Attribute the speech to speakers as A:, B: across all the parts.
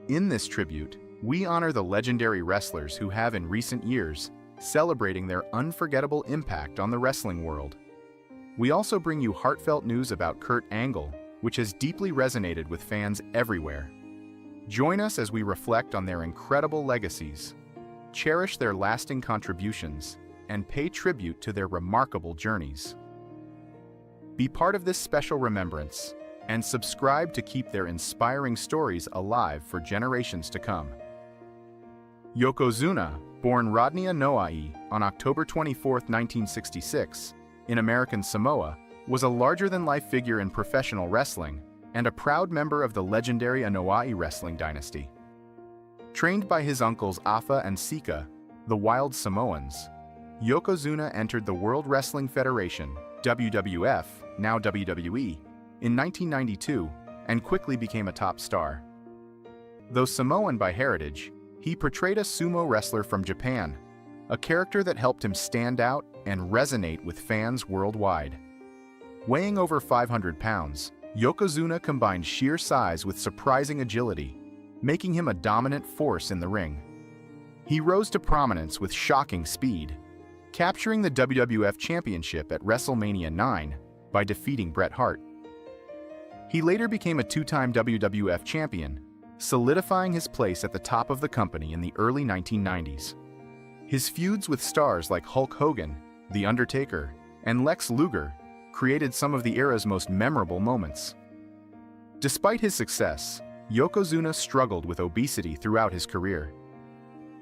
A: In this tribute, we honor the legendary wrestlers who have in recent years, celebrating their unforgettable impact on the wrestling world. We also bring you heartfelt news about Kurt Angle, which has deeply resonated with fans everywhere. Join us as we reflect on their incredible legacies, cherish their lasting contributions, and pay tribute to their remarkable journeys. Be part of this special remembrance and subscribe to keep their inspiring stories alive for generations to come. Yokozuna, born Rodney Anoa'i on October 24, 1966, in American Samoa, was a larger-than-life figure in professional wrestling and a proud member of the legendary Anoa'i wrestling dynasty. Trained by his uncles Afa and Sika, the Wild Samoans, Yokozuna entered the World Wrestling Federation, WWF, now WWE, in 1992 and quickly became a top star. Though Samoan by heritage, he portrayed a sumo wrestler from Japan, a character that helped him stand out and resonate with fans worldwide. Weighing over 500 pounds, Yokozuna combined sheer size with surprising agility, making him a dominant force in the ring. He rose to prominence with shocking speed, capturing the WWF Championship at WrestleMania 9 by defeating Bret Hart. He later became a two-time WWF champion, solidifying his place at the top of the company in the early 1990s. His feuds with stars like Hulk Hogan, The Undertaker, and Lex Luger created some of the era's most memorable moments. Despite his success, Yokozuna struggled with obesity throughout his career.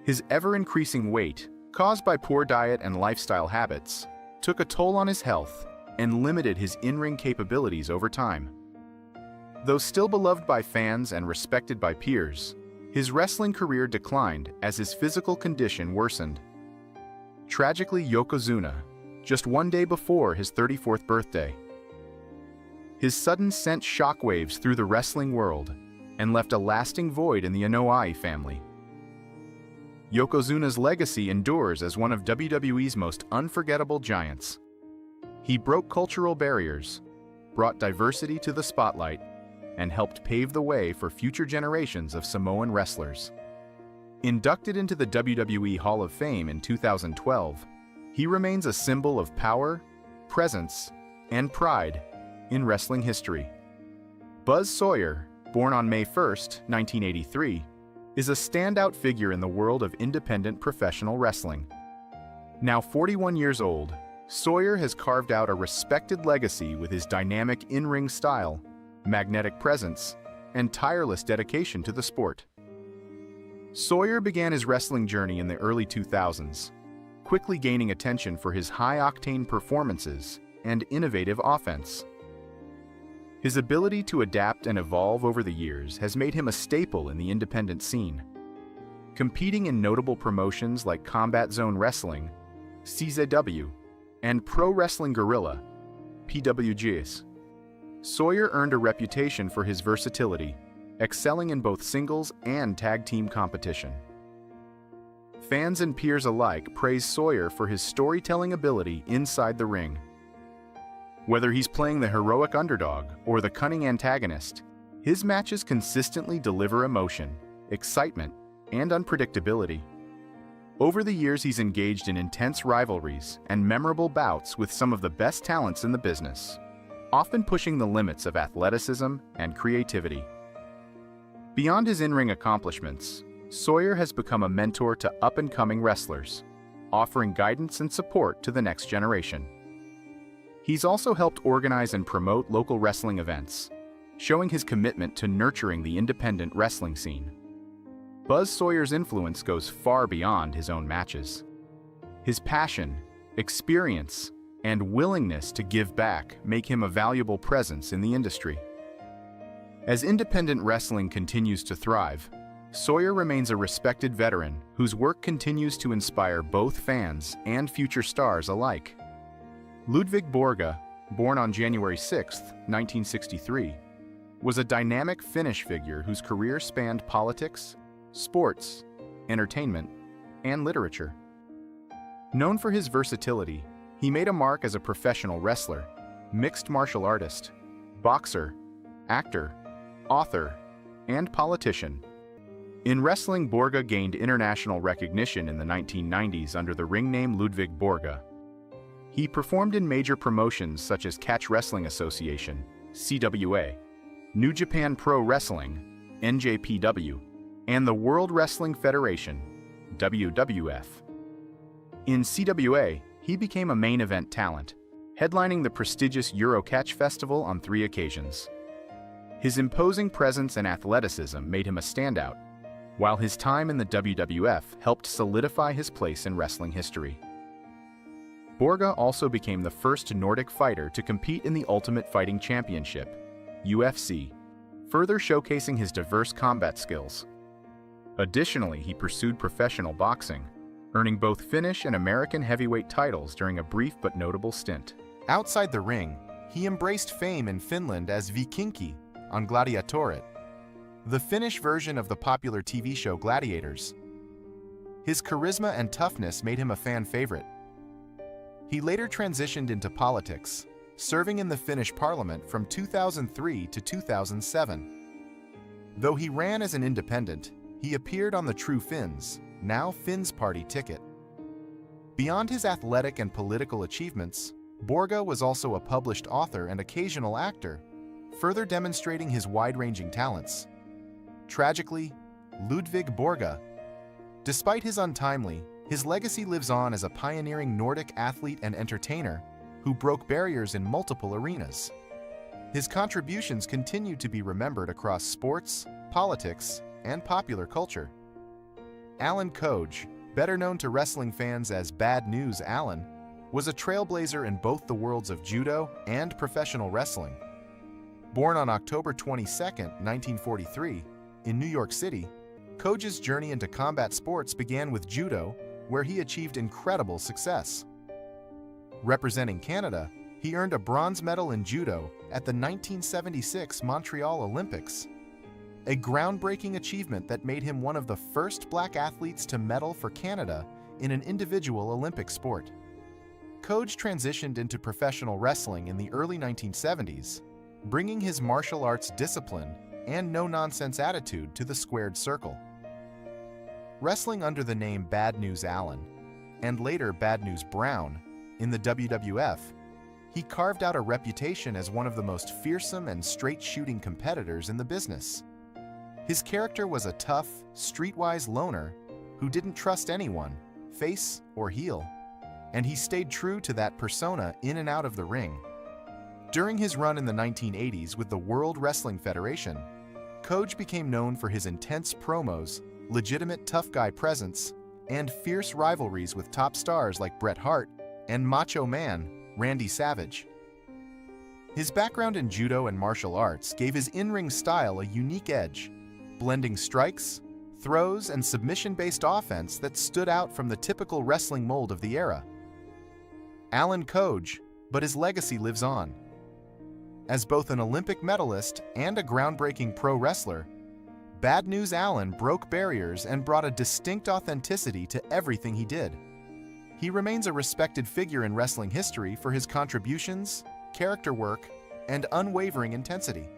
A: His ever-increasing weight, caused by poor diet and lifestyle habits, took a toll on his health and limited his in-ring capabilities over time. Though still beloved by fans and respected by peers, his wrestling career declined as his physical condition worsened. Tragically, Yokozuna, just one day before his 34th birthday. His sudden sent shockwaves through the wrestling world and left a lasting void in the Anoa'i family. Yokozuna's legacy endures as one of WWE's most unforgettable giants. He broke cultural barriers, brought diversity to the spotlight, and helped pave the way for future generations of Samoan wrestlers. Inducted into the WWE Hall of Fame in 2012, he remains a symbol of power, presence, and pride in wrestling history. Buzz Sawyer, born on May 1, 1983, is a standout figure in the world of independent professional wrestling. Now 41 years old, Sawyer has carved out a respected legacy with his dynamic in-ring style, magnetic presence, and tireless dedication to the sport. Sawyer began his wrestling journey in the early 2000s, quickly gaining attention for his high-octane performances and innovative offense. His ability to adapt and evolve over the years has made him a staple in the independent scene. Competing in notable promotions like Combat Zone Wrestling, CZW, and Pro Wrestling Guerrilla, PWGs, Sawyer earned a reputation for his versatility, excelling in both singles and tag team competition. Fans and peers alike praise Sawyer for his storytelling ability inside the ring. Whether he's playing the heroic underdog or the cunning antagonist, his matches consistently deliver emotion, excitement, and unpredictability. Over the years, he's engaged in intense rivalries and memorable bouts with some of the best talents in the business, often pushing the limits of athleticism and creativity. Beyond his in-ring accomplishments, Sawyer has become a mentor to up-and-coming wrestlers, offering guidance and support to the next generation. He's also helped organize and promote local wrestling events, showing his commitment to nurturing the independent wrestling scene. Buzz Sawyer's influence goes far beyond his own matches. His passion, experience, and willingness to give back make him a valuable presence in the industry. As independent wrestling continues to thrive, Sawyer remains a respected veteran whose work continues to inspire both fans and future stars alike. Ludwig Borga, born on January 6, 1963, was a dynamic Finnish figure whose career spanned politics, sports, entertainment, and literature. Known for his versatility, he made a mark as a professional wrestler, mixed martial artist, boxer, actor, author, and politician. In wrestling, Borga gained international recognition in the 1990s under the ring name Ludwig Borga. He performed in major promotions such as Catch Wrestling Association, CWA, New Japan Pro Wrestling, NJPW, and the World Wrestling Federation, WWF. In CWA, he became a main event talent, headlining the prestigious Eurocatch Festival on 3 occasions. His imposing presence and athleticism made him a standout, while his time in the WWF helped solidify his place in wrestling history. Borga also became the first Nordic fighter to compete in the Ultimate Fighting Championship, UFC, further showcasing his diverse combat skills. Additionally, he pursued professional boxing, earning both Finnish and American heavyweight titles during a brief but notable stint. Outside the ring, he embraced fame in Finland as Vikinki on Gladiatorit, the Finnish version of the popular TV show Gladiators. His charisma and toughness made him a fan favorite. He later transitioned into politics, serving in the Finnish parliament from 2003 to 2007. Though he ran as an independent, he appeared on the True Finns, now Finns Party ticket. Beyond his athletic and political achievements, Borga was also a published author and occasional actor, further demonstrating his wide-ranging talents. Tragically, Ludwig Borga, despite his untimely, his legacy lives on as a pioneering Nordic athlete and entertainer who broke barriers in multiple arenas. His contributions continue to be remembered across sports, politics, and popular culture. Alan Koje, better known to wrestling fans as Bad News Alan, was a trailblazer in both the worlds of judo and professional wrestling. Born on October 22, 1943, in New York City, Koje's journey into combat sports began with judo, where he achieved incredible success. Representing Canada, he earned a bronze medal in judo at the 1976 Montreal Olympics, a groundbreaking achievement that made him one of the first black athletes to medal for Canada in an individual Olympic sport. Koje transitioned into professional wrestling in the early 1970s, bringing his martial arts discipline and no-nonsense attitude to the squared circle. Wrestling under the name Bad News Allen, and later Bad News Brown, in the WWF, he carved out a reputation as one of the most fearsome and straight-shooting competitors in the business. His character was a tough, streetwise loner who didn't trust anyone, face or heel, and he stayed true to that persona in and out of the ring. During his run in the 1980s with the World Wrestling Federation, Koje became known for his intense promos, legitimate tough guy presence, and fierce rivalries with top stars like Bret Hart and Macho Man Randy Savage. His background in judo and martial arts gave his in-ring style a unique edge, blending strikes, throws, and submission-based offense that stood out from the typical wrestling mold of the era. Alan Koje, but his legacy lives on. As both an Olympic medalist and a groundbreaking pro wrestler, Bad News Allen broke barriers and brought a distinct authenticity to everything he did. He remains a respected figure in wrestling history for his contributions, character work, and unwavering intensity.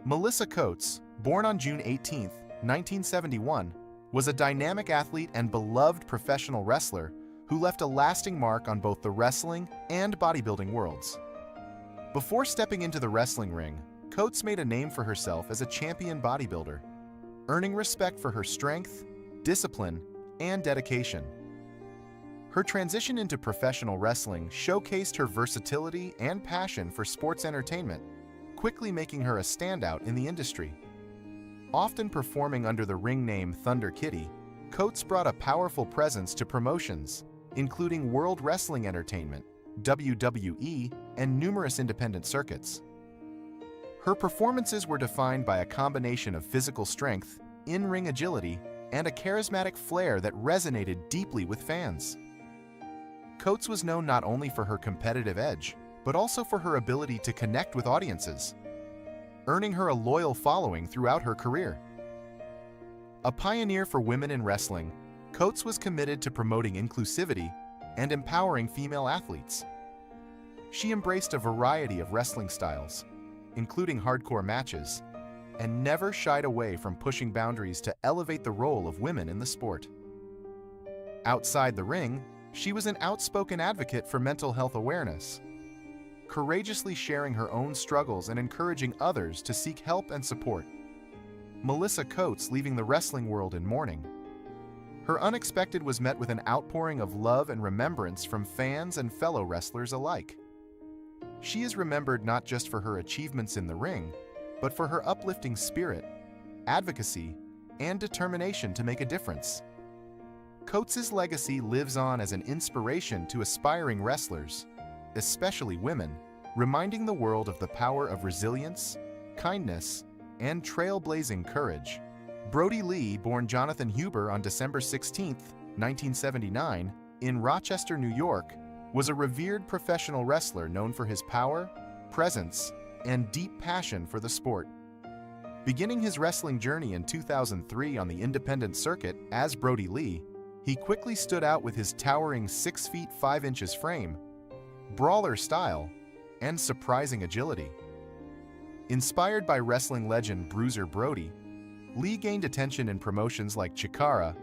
A: Melissa Coates, born on June 18, 1971, was a dynamic athlete and beloved professional wrestler who left a lasting mark on both the wrestling and bodybuilding worlds. Before stepping into the wrestling ring, Coates made a name for herself as a champion bodybuilder, earning respect for her strength, discipline, and dedication. Her transition into professional wrestling showcased her versatility and passion for sports entertainment, quickly making her a standout in the industry. Often performing under the ring name Thunder Kitty, Coates brought a powerful presence to promotions, including World Wrestling Entertainment, WWE, and numerous independent circuits. Her performances were defined by a combination of physical strength, in-ring agility, and a charismatic flair that resonated deeply with fans. Coates was known not only for her competitive edge, but also for her ability to connect with audiences, earning her a loyal following throughout her career. A pioneer for women in wrestling, Coates was committed to promoting inclusivity and empowering female athletes. She embraced a variety of wrestling styles, including hardcore matches, and never shied away from pushing boundaries to elevate the role of women in the sport. Outside the ring, she was an outspoken advocate for mental health awareness, courageously sharing her own struggles and encouraging others to seek help and support. Melissa Coates leaving the wrestling world in mourning. Her unexpected was met with an outpouring of love and remembrance from fans and fellow wrestlers alike. She is remembered not just for her achievements in the ring, but for her uplifting spirit, advocacy, and determination to make a difference. Coates' legacy lives on as an inspiration to aspiring wrestlers, especially women, reminding the world of the power of resilience, kindness, and trailblazing courage. Brodie Lee, born Jonathan Huber on December 16, 1979, in Rochester, New York, was a revered professional wrestler known for his power, presence, and deep passion for the sport. Beginning his wrestling journey in 2003 on the independent circuit as Brodie Lee, he quickly stood out with his towering 6 feet 5 inches frame, brawler style, and surprising agility. Inspired by wrestling legend Bruiser Brody, Lee gained attention in promotions like Chikara,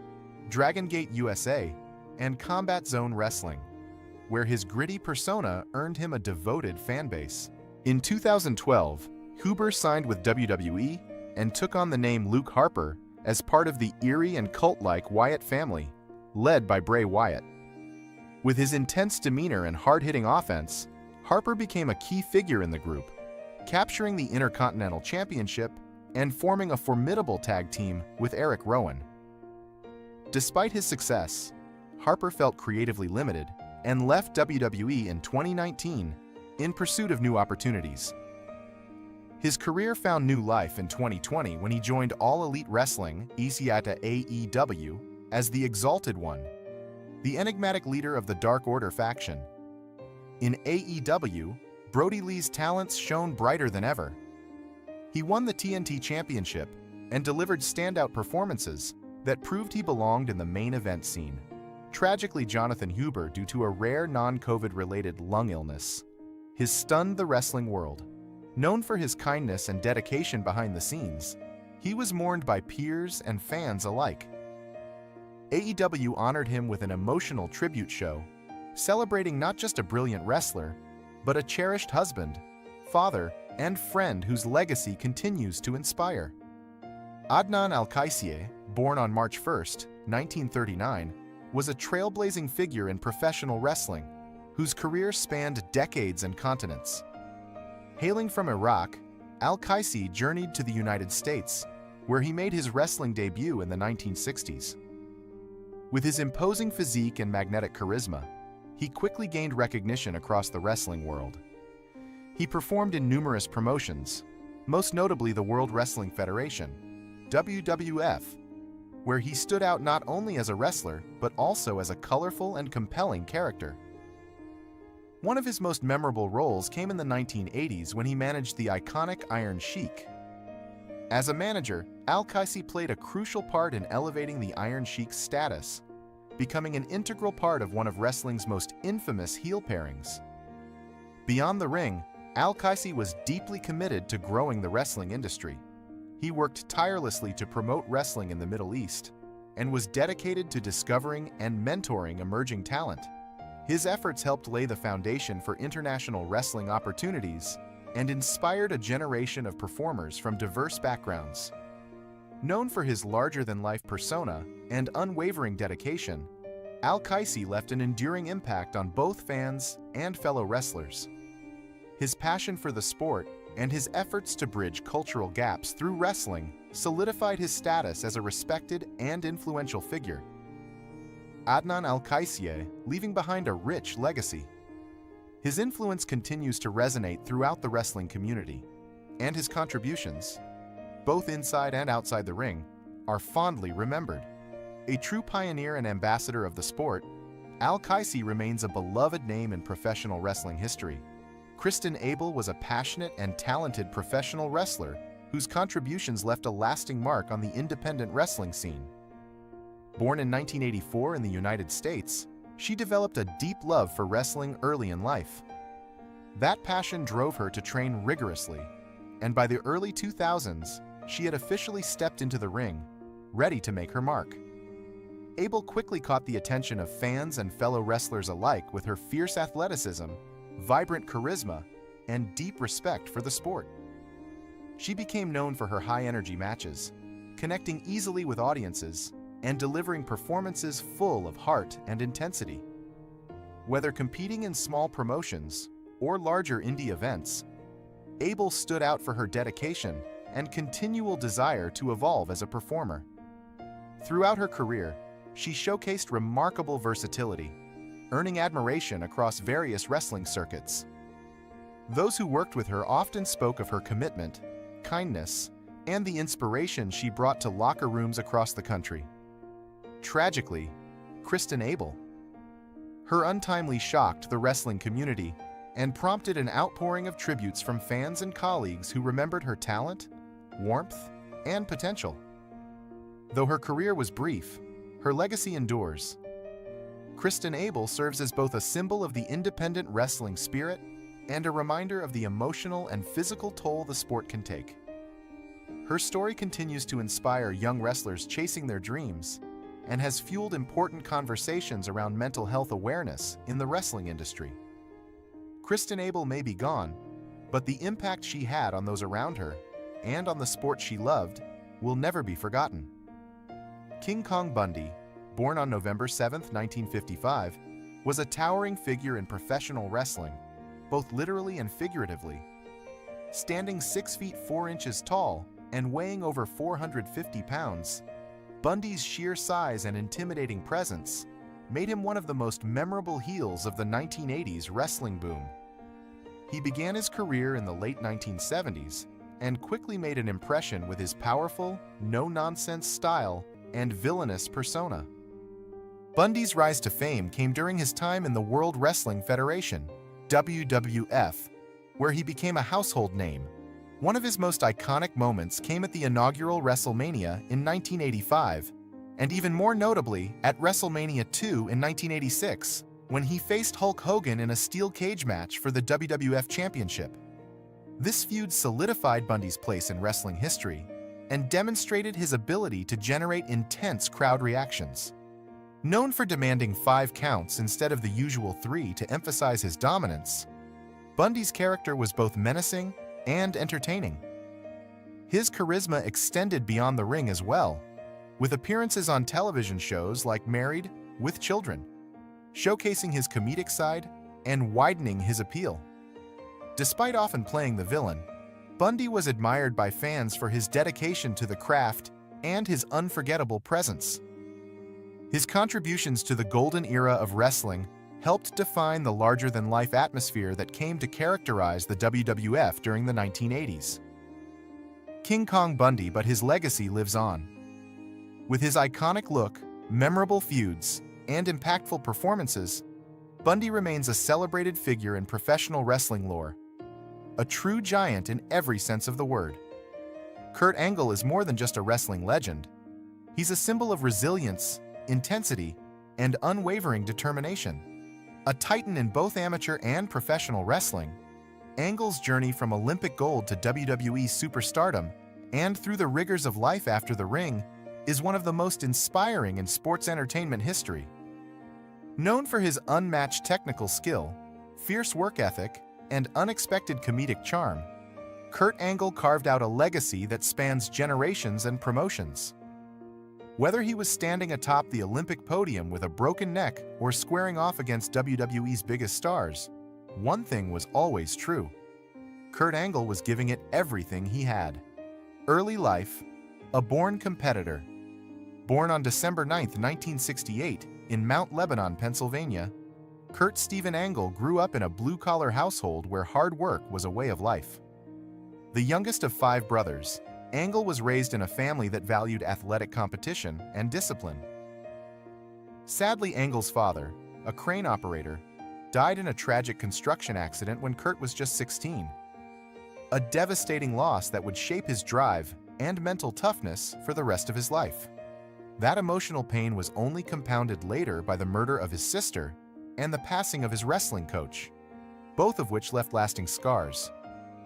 A: Dragon Gate USA, and Combat Zone Wrestling, where his gritty persona earned him a devoted fanbase. In 2012, Huber signed with WWE and took on the name Luke Harper as part of the eerie and cult-like Wyatt family, led by Bray Wyatt. With his intense demeanor and hard-hitting offense, Harper became a key figure in the group, capturing the Intercontinental Championship and forming a formidable tag team with Eric Rowan. Despite his success, Harper felt creatively limited and left WWE in 2019 in pursuit of new opportunities. His career found new life in 2020 when he joined All Elite Wrestling AEW as the Exalted One, the enigmatic leader of the Dark Order faction. In AEW, Brodie Lee's talents shone brighter than ever. He won the TNT Championship and delivered standout performances that proved he belonged in the main event scene. Tragically, Jonathan Huber, due to a rare non-COVID-related lung illness, has stunned the wrestling world. Known for his kindness and dedication behind the scenes, he was mourned by peers and fans alike. AEW honored him with an emotional tribute show, celebrating not just a brilliant wrestler, but a cherished husband, father, and friend whose legacy continues to inspire. Adnan Al-Qaisi, born on March 1, 1939, was a trailblazing figure in professional wrestling, whose career spanned decades and continents. Hailing from Iraq, Al-Qaisi journeyed to the United States, where he made his wrestling debut in the 1960s. With his imposing physique and magnetic charisma, he quickly gained recognition across the wrestling world. He performed in numerous promotions, most notably the World Wrestling Federation, WWF, where he stood out not only as a wrestler, but also as a colorful and compelling character. One of his most memorable roles came in the 1980s when he managed the iconic Iron Sheik. As a manager, Al-Qaisi played a crucial part in elevating the Iron Sheik's status, becoming an integral part of one of wrestling's most infamous heel pairings. Beyond the ring, Al-Qaisi was deeply committed to growing the wrestling industry. He worked tirelessly to promote wrestling in the Middle East and was dedicated to discovering and mentoring emerging talent. His efforts helped lay the foundation for international wrestling opportunities and inspired a generation of performers from diverse backgrounds. Known for his larger-than-life persona and unwavering dedication, Al-Qaisi left an enduring impact on both fans and fellow wrestlers. His passion for the sport and his efforts to bridge cultural gaps through wrestling solidified his status as a respected and influential figure. Adnan Al-Qaisi, leaving behind a rich legacy. His influence continues to resonate throughout the wrestling community, and his contributions, both inside and outside the ring, are fondly remembered. A true pioneer and ambassador of the sport, Al-Qaisi remains a beloved name in professional wrestling history. Kristen Abel was a passionate and talented professional wrestler whose contributions left a lasting mark on the independent wrestling scene. Born in 1984 in the United States, she developed a deep love for wrestling early in life. That passion drove her to train rigorously, and by the early 2000s, she had officially stepped into the ring, ready to make her mark. Abel quickly caught the attention of fans and fellow wrestlers alike with her fierce athleticism, vibrant charisma, and deep respect for the sport. She became known for her high-energy matches, connecting easily with audiences, and delivering performances full of heart and intensity. Whether competing in small promotions or larger indie events, Abel stood out for her dedication and continual desire to evolve as a performer. Throughout her career, she showcased remarkable versatility, earning admiration across various wrestling circuits. Those who worked with her often spoke of her commitment, kindness, and the inspiration she brought to locker rooms across the country. Tragically, Kristen Abel. Her untimely shocked the wrestling community and prompted an outpouring of tributes from fans and colleagues who remembered her talent, warmth, and potential. Though her career was brief, her legacy endures. Kristen Abel serves as both a symbol of the independent wrestling spirit and a reminder of the emotional and physical toll the sport can take. Her story continues to inspire young wrestlers chasing their dreams and has fueled important conversations around mental health awareness in the wrestling industry. Kristen Abel may be gone, but the impact she had on those around her and on the sport she loved will never be forgotten. King Kong Bundy, born on November 7, 1955, was a towering figure in professional wrestling, both literally and figuratively. Standing 6 feet 4 inches tall and weighing over 450 pounds, Bundy's sheer size and intimidating presence made him one of the most memorable heels of the 1980s wrestling boom. He began his career in the late 1970s and quickly made an impression with his powerful, no-nonsense style and villainous persona. Bundy's rise to fame came during his time in the World Wrestling Federation, WWF, where he became a household name. One of his most iconic moments came at the inaugural WrestleMania in 1985, and even more notably at WrestleMania 2 in 1986, when he faced Hulk Hogan in a steel cage match for the WWF Championship. This feud solidified Bundy's place in wrestling history and demonstrated his ability to generate intense crowd reactions. Known for demanding 5 counts instead of the usual 3 to emphasize his dominance, Bundy's character was both menacing and entertaining. His charisma extended beyond the ring as well, with appearances on television shows like Married with Children, showcasing his comedic side and widening his appeal. Despite often playing the villain, Bundy was admired by fans for his dedication to the craft and his unforgettable presence. His contributions to the golden era of wrestling helped define the larger-than-life atmosphere that came to characterize the WWF during the 1980s. King Kong Bundy, but his legacy lives on. With his iconic look, memorable feuds, and impactful performances, Bundy remains a celebrated figure in professional wrestling lore, a true giant in every sense of the word. Kurt Angle is more than just a wrestling legend. He's a symbol of resilience, intensity, and unwavering determination. A titan in both amateur and professional wrestling, Angle's journey from Olympic gold to WWE superstardom and through the rigors of life after the ring is one of the most inspiring in sports entertainment history. Known for his unmatched technical skill, fierce work ethic, and unexpected comedic charm, Kurt Angle carved out a legacy that spans generations and promotions. Whether he was standing atop the Olympic podium with a broken neck or squaring off against WWE's biggest stars, one thing was always true. Kurt Angle was giving it everything he had. Early life, a born competitor. Born on December 9, 1968, in Mount Lebanon, Pennsylvania, Kurt Stephen Angle grew up in a blue-collar household where hard work was a way of life. The youngest of 5 brothers, Angle was raised in a family that valued athletic competition and discipline. Sadly, Angle's father, a crane operator, died in a tragic construction accident when Kurt was just 16. A devastating loss that would shape his drive and mental toughness for the rest of his life. That emotional pain was only compounded later by the murder of his sister and the passing of his wrestling coach, both of which left lasting scars.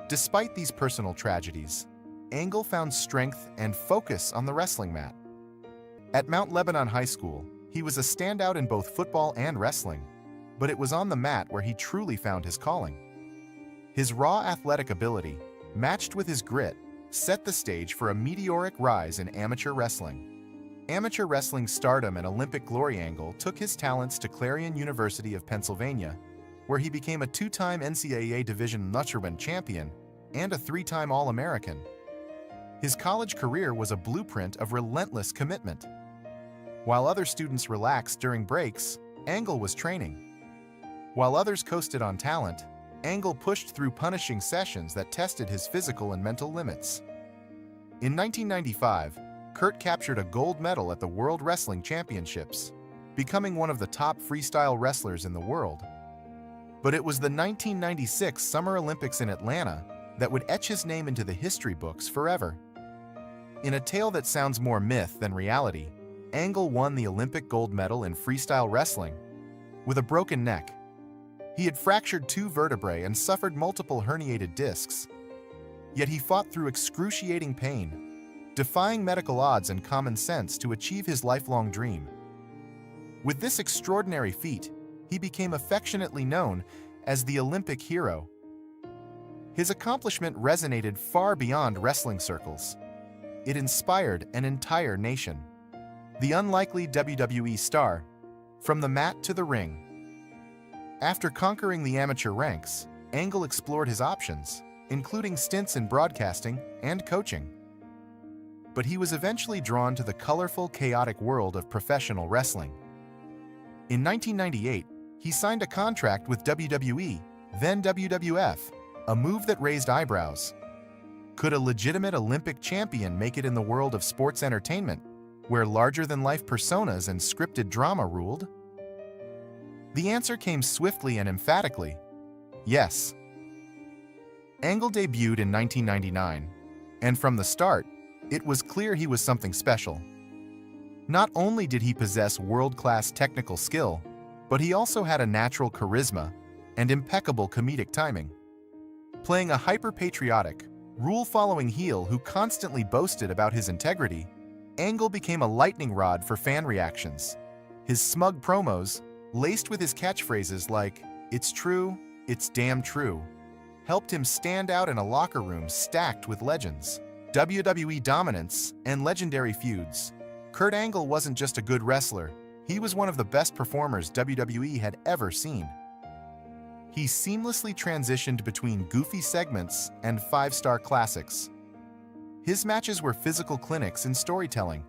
A: Despite these personal tragedies, Angle found strength and focus on the wrestling mat. At Mount Lebanon High School, he was a standout in both football and wrestling, but it was on the mat where he truly found his calling. His raw athletic ability, matched with his grit, set the stage for a meteoric rise in amateur wrestling. Amateur wrestling stardom and Olympic glory. Angle took his talents to Clarion University of Pennsylvania, where he became a two-time NCAA Division Nutcherman champion and a three-time All-American. His college career was a blueprint of relentless commitment. While other students relaxed during breaks, Angle was training. While others coasted on talent, Angle pushed through punishing sessions that tested his physical and mental limits. In 1995, Kurt captured a gold medal at the World Wrestling Championships, becoming one of the top freestyle wrestlers in the world. But it was the 1996 Summer Olympics in Atlanta that would etch his name into the history books forever. In a tale that sounds more myth than reality, Angle won the Olympic gold medal in freestyle wrestling with a broken neck. He had fractured 2 vertebrae and suffered multiple herniated discs. Yet he fought through excruciating pain, defying medical odds and common sense to achieve his lifelong dream. With this extraordinary feat, he became affectionately known as the Olympic hero. His accomplishment resonated far beyond wrestling circles. It inspired an entire nation. The unlikely WWE star, from the mat to the ring. After conquering the amateur ranks, Angle explored his options, including stints in broadcasting and coaching. But he was eventually drawn to the colorful, chaotic world of professional wrestling. In 1998, he signed a contract with WWE, then WWF, a move that raised eyebrows. Could a legitimate Olympic champion make it in the world of sports entertainment, where larger-than-life personas and scripted drama ruled? The answer came swiftly and emphatically: yes. Angle debuted in 1999, and from the start, it was clear he was something special. Not only did he possess world-class technical skill, but he also had a natural charisma and impeccable comedic timing. Playing a hyper-patriotic, rule-following heel who constantly boasted about his integrity, Angle became a lightning rod for fan reactions. His smug promos, laced with his catchphrases like, "It's true, it's damn true," helped him stand out in a locker room stacked with legends, WWE dominance, and legendary feuds. Kurt Angle wasn't just a good wrestler, he was one of the best performers WWE had ever seen. He seamlessly transitioned between goofy segments and 5-star classics. His matches were physical clinics in storytelling,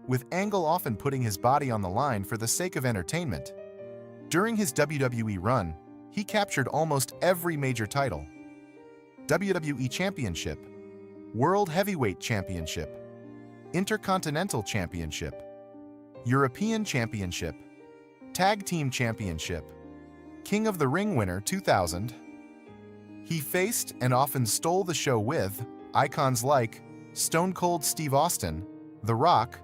A: with Angle often putting his body on the line for the sake of entertainment. During his WWE run, he captured almost every major title: WWE Championship, World Heavyweight Championship, Intercontinental Championship, European Championship, Tag Team Championship, King of the Ring winner 2000. He faced and often stole the show with icons like Stone Cold Steve Austin, The Rock,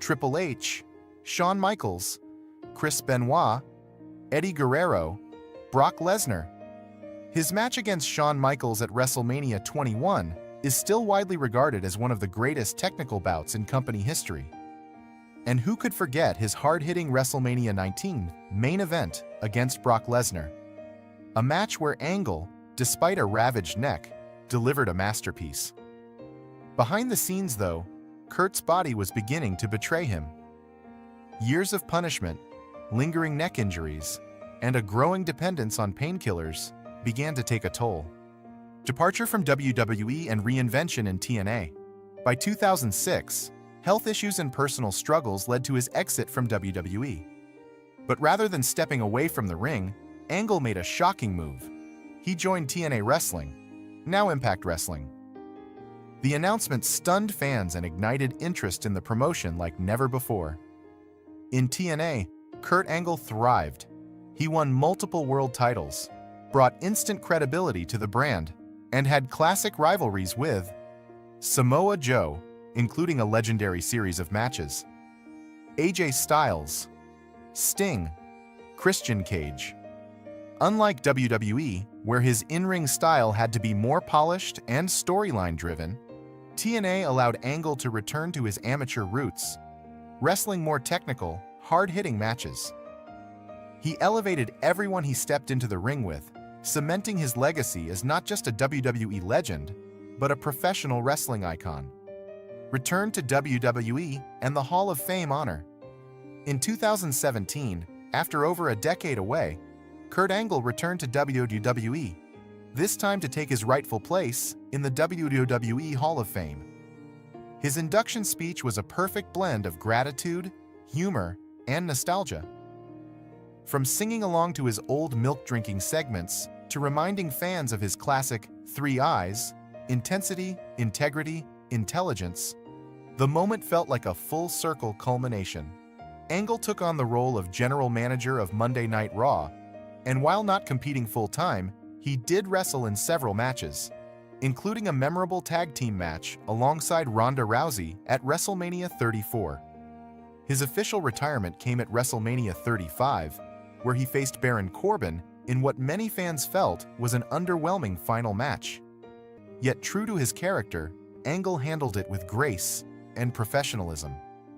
A: Triple H, Shawn Michaels, Chris Benoit, Eddie Guerrero, Brock Lesnar. His match against Shawn Michaels at WrestleMania 21 is still widely regarded as one of the greatest technical bouts in company history. And who could forget his hard-hitting WrestleMania 19 main event against Brock Lesnar? A match where Angle, despite a ravaged neck, delivered a masterpiece. Behind the scenes, though, Kurt's body was beginning to betray him. Years of punishment, lingering neck injuries, and a growing dependence on painkillers began to take a toll. Departure from WWE and reinvention in TNA. By 2006, health issues and personal struggles led to his exit from WWE. But rather than stepping away from the ring, Angle made a shocking move. He joined TNA Wrestling, now Impact Wrestling. The announcement stunned fans and ignited interest in the promotion like never before. In TNA, Kurt Angle thrived. He won multiple world titles, brought instant credibility to the brand, and had classic rivalries with Samoa Joe, including a legendary series of matches, AJ Styles, Sting, Christian Cage. Unlike WWE, where his in-ring style had to be more polished and storyline-driven, TNA allowed Angle to return to his amateur roots, wrestling more technical, hard-hitting matches. He elevated everyone he stepped into the ring with, cementing his legacy as not just a WWE legend, but a professional wrestling icon. Return to WWE and the Hall of Fame honor. In 2017, after over a decade away, Kurt Angle returned to WWE, this time to take his rightful place in the WWE Hall of Fame. His induction speech was a perfect blend of gratitude, humor, and nostalgia. From singing along to his old milk-drinking segments to reminding fans of his classic 3 I's, intensity, integrity, intelligence, the moment felt like a full-circle culmination. Angle took on the role of general manager of Monday Night Raw, and while not competing full-time, he did wrestle in several matches, including a memorable tag team match alongside Ronda Rousey at WrestleMania 34. His official retirement came at WrestleMania 35, where he faced Baron Corbin in what many fans felt was an underwhelming final match. Yet true to his character, Angle handled it with grace and professionalism.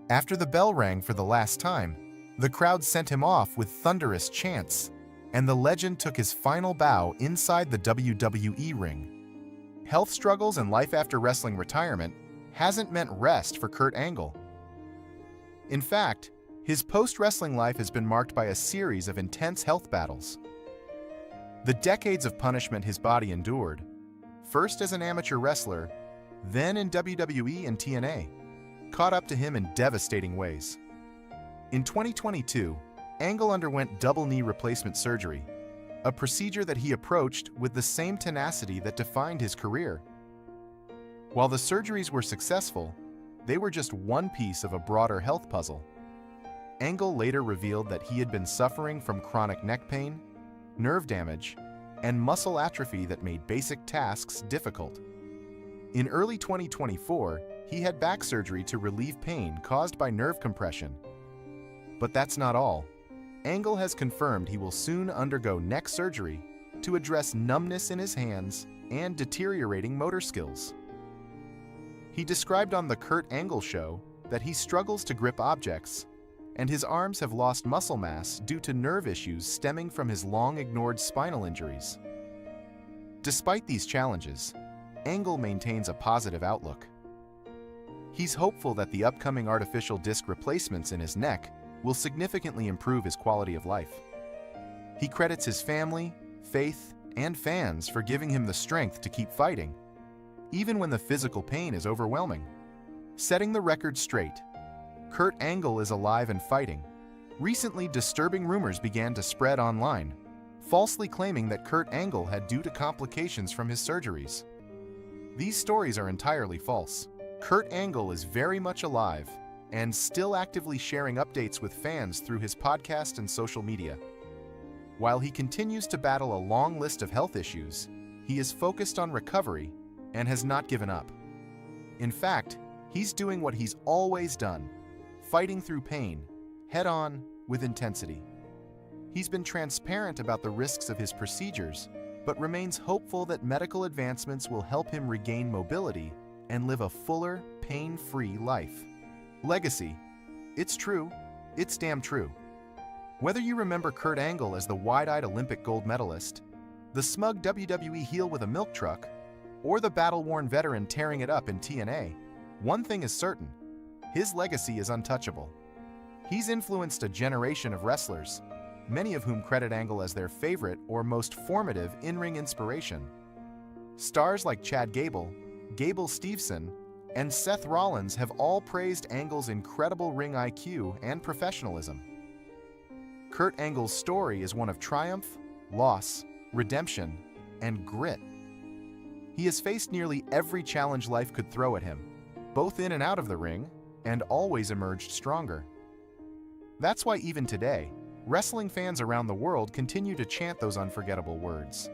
A: After the bell rang for the last time, the crowd sent him off with thunderous chants, and the legend took his final bow inside the WWE ring. Health struggles and life after wrestling retirement hasn't meant rest for Kurt Angle. In fact, his post-wrestling life has been marked by a series of intense health battles. The decades of punishment his body endured, first as an amateur wrestler, then in WWE and TNA, caught up to him in devastating ways. In 2022, Angle underwent double knee replacement surgery, a procedure that he approached with the same tenacity that defined his career. While the surgeries were successful, they were just one piece of a broader health puzzle. Angle later revealed that he had been suffering from chronic neck pain, nerve damage, and muscle atrophy that made basic tasks difficult. In early 2024, he had back surgery to relieve pain caused by nerve compression. But that's not all. Angle has confirmed he will soon undergo neck surgery to address numbness in his hands and deteriorating motor skills. He described on The Kurt Angle Show that he struggles to grip objects, and his arms have lost muscle mass due to nerve issues stemming from his long-ignored spinal injuries. Despite these challenges, Angle maintains a positive outlook. He's hopeful that the upcoming artificial disc replacements in his neck will significantly improve his quality of life. He credits his family, faith, and fans for giving him the strength to keep fighting, even when the physical pain is overwhelming. Setting the record straight, Kurt Angle is alive and fighting. Recently, disturbing rumors began to spread online, falsely claiming that Kurt Angle had due to complications from his surgeries. These stories are entirely false. Kurt Angle is very much alive and still actively sharing updates with fans through his podcast and social media. While he continues to battle a long list of health issues, he is focused on recovery and has not given up. In fact, he's doing what he's always done, fighting through pain, head-on, with intensity. He's been transparent about the risks of his procedures, but remains hopeful that medical advancements will help him regain mobility and live a fuller, pain-free life. Legacy. It's true. It's damn true. Whether you remember Kurt Angle as the wide-eyed Olympic gold medalist, the smug WWE heel with a milk truck, or the battle-worn veteran tearing it up in TNA, one thing is certain: his legacy is untouchable. He's influenced a generation of wrestlers, many of whom credit Angle as their favorite or most formative in-ring inspiration. Stars like Chad Gable, Gable Steveson, and Seth Rollins have all praised Angle's incredible ring IQ and professionalism. Kurt Angle's story is one of triumph, loss, redemption, and grit. He has faced nearly every challenge life could throw at him, both in and out of the ring, and always emerged stronger. That's why even today, wrestling fans around the world continue to chant those unforgettable words.